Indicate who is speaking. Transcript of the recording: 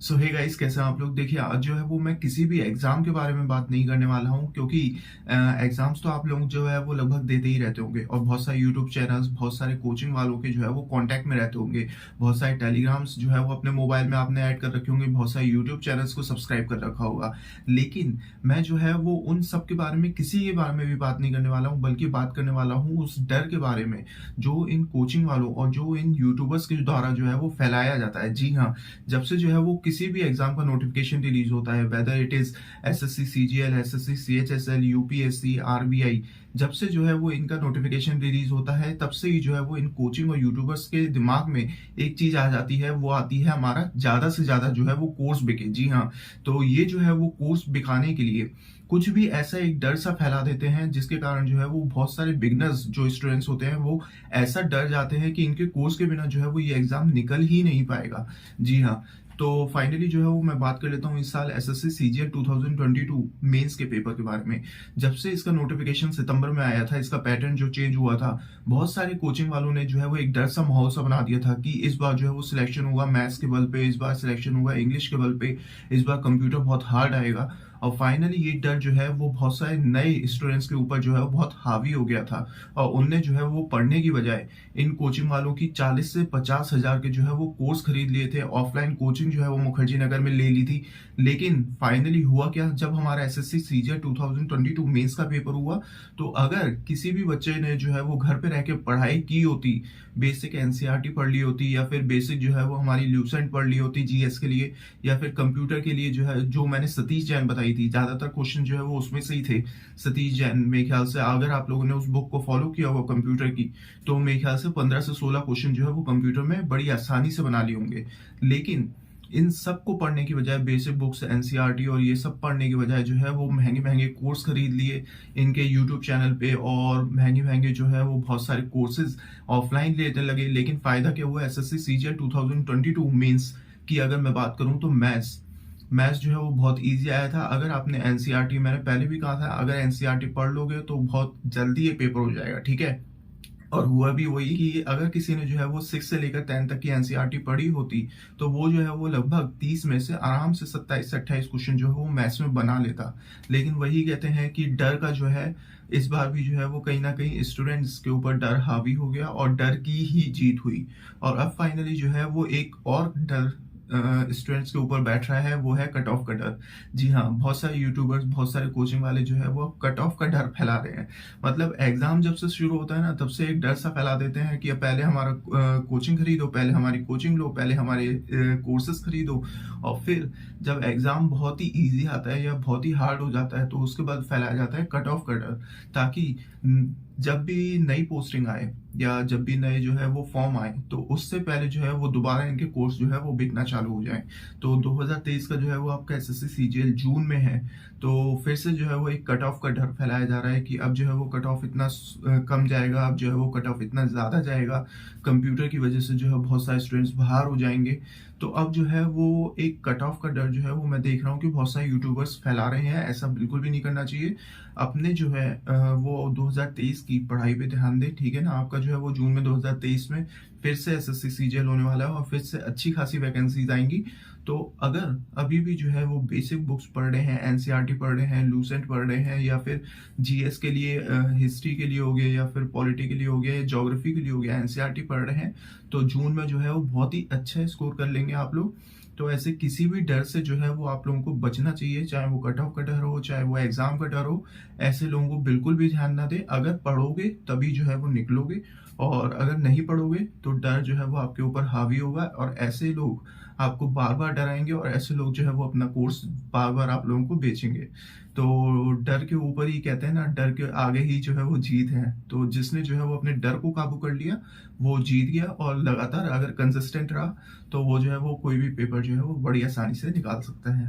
Speaker 1: सो hey guys, कैसे हैं आप लोग। देखिए, आज जो है वो मैं किसी भी एग्जाम के बारे में बात नहीं करने वाला हूं, क्योंकि एग्जाम्स तो आप लोग जो है वो लगभग देते ही रहते होंगे और बहुत सारे यूट्यूब चैनल्स, बहुत सारे कोचिंग वालों के जो है वो कांटेक्ट में रहते होंगे। बहुत सारे टेलीग्राम्स जो है वो अपने मोबाइल में आपने ऐड कर रखे होंगे, बहुत सारे यूट्यूब चैनल्स को सब्सक्राइब कर रखा होगा। लेकिन मैं जो है वो उन सब के बारे में, किसी के बारे में भी बात नहीं करने वाला हूँ, बल्कि बात करने वाला हूँ उस डर के बारे में जो इन कोचिंग वालों और जो इन यूट्यूबर्स के द्वारा जो है वो फैलाया जाता है। जी हाँ, जब से जो है वो किसी भी एग्जाम का नोटिफिकेशन रिलीज होता है, whether it is SSC CGL, SSC CHSL, UPSC, RBI, जब से जो है वो इनका नोटिफिकेशन रिलीज होता है, तब से ही जो है वो इन कोचिंग और यूट्यूबर्स के दिमाग में एक चीज आ जाती है। वो आती है हमारा ज्यादा से ज्यादा जो है वो कोर्स बिके। जी हाँ, तो ये जो है वो कोर्स बिकाने के लिए कुछ भी ऐसा एक डर सा फैला देते हैं, जिसके कारण जो है वो बहुत सारे बिगनर्स जो स्टूडेंट्स होते हैं वो ऐसा डर जाते हैं कि इनके कोर्स के बिना जो है वो ये एग्जाम निकल ही नहीं पाएगा। जी हाँ, तो फाइनली जो है वो मैं बात कर लेता हूँ इस साल एसएससी सीजीएल 2022 मेंस के पेपर के बारे में। जब से इसका नोटिफिकेशन सितंबर में आया था, इसका पैटर्न जो चेंज हुआ था, बहुत सारे कोचिंग वालों ने जो है वो एक डर सा माहौल सा बना दिया था कि इस बार जो है वो सिलेक्शन होगा मैथ्स के बल पे, इस बार सिलेक्शन होगा इंग्लिश के बल पे, इस बार कंप्यूटर बहुत हार्ड आएगा। और फाइनली ये डर जो है वो बहुत सारे नए स्टूडेंट्स के ऊपर जो है वो बहुत हावी हो गया था, और उनने जो है वो पढ़ने की बजाय इन कोचिंग वालों की 40 से 50 हजार के जो है वो कोर्स खरीद लिए थे। ऑफलाइन कोचिंग जो है वो मुखर्जी नगर में ले ली थी। लेकिन फाइनली हुआ क्या, जब हमारा एसएससी सीजीएल 2022 मेंस का पेपर हुआ, तो अगर किसी भी बच्चे ने जो है वो घर पे रह के पढ़ाई की होती, बेसिक एनसीईआरटी पढ़ ली होती, या फिर बेसिक जो है वो हमारी ल्यूसेंट पढ़ ली होती जीएस के लिए, या फिर कंप्यूटर के लिए जो है जो मैंने सतीश जैन बताई थी, ज्यादातर क्वेश्चन जो है वो उसमें से ही थे। सतीश जैन, मेरे ख्याल से अगर आप लोगों ने उस बुक को फॉलो किया होगा कंप्यूटर की, तो मेरे ख्याल से 15 से 16 क्वेश्चन जो है वो कंप्यूटर में बड़ी आसानी से बना लिए होंगे। लेकिन इन सब को पढ़ने की बजाय, बेसिक बुक्स, एनसीईआरटी और ये सब पढ़ने की बजाय जो है वो महंगे महंगे कोर्स खरीद लिए इनके यूट्यूब चैनल पे, और महंगे महंगे जो है वो बहुत सारे कोर्सेज ऑफलाइन लेने लगे। लेकिन फायदा क्या हुआ, एसएससी सीजीएल 2022 मेंस की अगर मैं बात करूं तो मैथ्स जो है वो बहुत इजी आया था। अगर आपने एनसीईआरटी, मैंने पहले भी कहा था, अगर एनसीईआरटी पढ़ लोगे तो बहुत जल्दी ये पेपर हो जाएगा, ठीक है। और हुआ भी वही कि अगर किसी ने जो है वो 6 से लेकर 10 तक की एनसीईआरटी पढ़ी होती, तो वो जो है वो लगभग 30 में से आराम से 27 से 28 क्वेश्चन जो है वो मैथ्स में बना लेता। लेकिन वही कहते हैं कि डर का जो है, इस बार भी जो है वो कहीं ना कहीं स्टूडेंट्स के ऊपर डर हावी हो गया और डर की ही जीत हुई। और अब फाइनली जो है वो एक और डर स्टूडेंट्स के ऊपर बैठ रहा है, वो है कट ऑफ का डर। जी हाँ, बहुत सारे यूट्यूबर्स, बहुत सारे कोचिंग वाले जो है वो कट ऑफ का डर फैला रहे हैं। मतलब एग्जाम जब से शुरू होता है ना, तब से एक डर सा फैला देते हैं कि अब पहले हमारा कोचिंग खरीदो, पहले हमारी कोचिंग लो, पहले हमारे कोर्सेज खरीदो, और फिर जब एग्जाम बहुत ही इजी आता है या बहुत ही हार्ड हो जाता है, तो उसके बाद फैलाया जाता है कट ऑफ का डर, ताकि जब भी नई पोस्टिंग आए या जब भी नए जो है वो फॉर्म आए, तो उससे पहले जो है वो दोबारा इनके कोर्स जो है वो बिकना चालू हो जाए। तो 2023 का जो है वो आपका एसएससी सीजीएल जून में है, तो फिर से जो है वो एक कट ऑफ का डर फैलाया जा रहा है कि अब जो है वो कट ऑफ इतना कम जाएगा, अब जो है वो कट ऑफ इतना ज्यादा जाएगा, कंप्यूटर की वजह से जो है बहुत सारे स्टूडेंट्स बाहर हो जाएंगे। तो अब जो है वो एक कट ऑफ का डर जो है वो मैं देख रहा हूँ कि बहुत सारे यूट्यूबर्स फैला रहे हैं। ऐसा बिल्कुल भी नहीं करना चाहिए। अपने जो है वो 2023 की पढ़ाई पे ध्यान दे, ठीक है ना। आपका जो है वो जून में 2023 में फिर से एसएससी सीजीएल होने वाला है और फिर से अच्छी खासी वैकेंसीज आएंगी। तो अगर अभी भी जो है वो बेसिक बुक्स पढ़ रहे हैं, एनसीईआरटी पढ़ रहे हैं, लूसेंट पढ़ रहे हैं, या फिर जीएस के लिए, हिस्ट्री के लिए हो गया, या फिर पॉलिटी के लिए हो गया, या ज्योग्राफी के लिए हो गया, एनसीईआरटी पढ़ रहे हैं, तो जून में जो है वो बहुत ही अच्छा स्कोर कर लेंगे आप लोग। तो ऐसे किसी भी डर से जो है वो आप लोगों को बचना चाहिए, चाहे वो कट ऑफ का डर हो, चाहे वो एग्जाम का डर हो। ऐसे लोगों को बिल्कुल भी ध्यान ना दे। अगर पढ़ोगे तभी जो है वो निकलोगे, और अगर नहीं पढ़ोगे तो डर जो है वो आपके ऊपर हावी होगा, और ऐसे लोग आपको बार बार डराएंगे, और ऐसे लोग जो है वो अपना कोर्स बार बार आप लोगों को बेचेंगे। तो डर के ऊपर ही, कहते हैं ना, डर के आगे ही जो है वो जीत है। तो जिसने जो है वो अपने डर को काबू कर लिया वो जीत गया, और लगातार अगर कंसिस्टेंट रहा तो वो जो है वो कोई भी पेपर जो है वो बड़ी आसानी से निकाल सकता है।